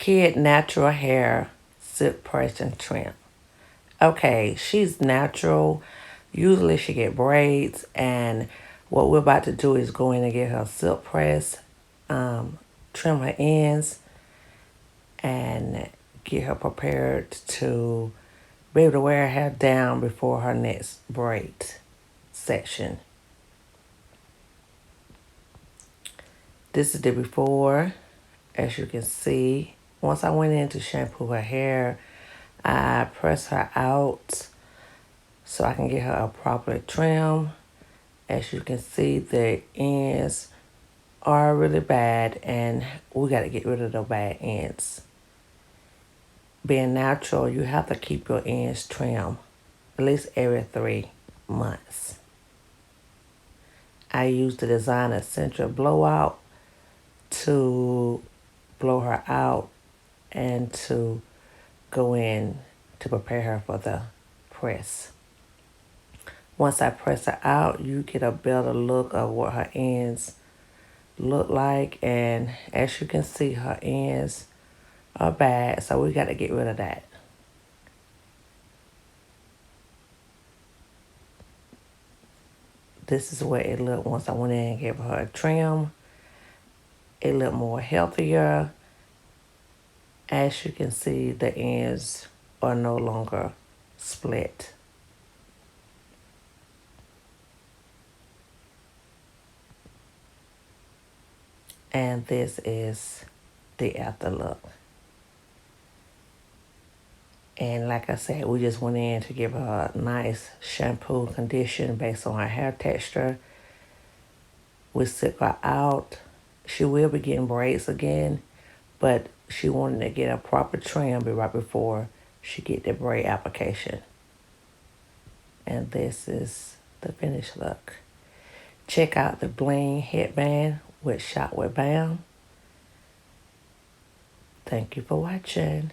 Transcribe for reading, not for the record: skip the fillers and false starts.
Kid natural hair, silk press and trim. Okay, she's natural. Usually she get braids, and what we're about to do is go in and get her silk press, um, trim her ends, and get her prepared to be able to wear her hair down before her next braid section. This is the before, as you can see. Once I went in to shampoo her hair, I press her out so I can get her a proper trim. As you can see, the ends are really bad, and we got to get rid of the bad ends. Being natural, you have to keep your ends trim at least every 3 months. I use the designer Central Blowout to blow her out and to go in to prepare her for the press. Once I press her out, you get a better look of what her ends look like. And as you can see, her ends are bad, so we got to get rid of that. This is what it looked once I went in and gave her a trim. It looked more healthier. As you can see, the ends are no longer split. And this is the after look. And like I said, we just went in to give her a nice shampoo condition based on her hair texture. We took her out. She will be getting braids again, but she wanted to get a proper trim right before she get the braid application. And this is the finished look. Check out the Bling Headband with Shot with Bam. Thank you for watching.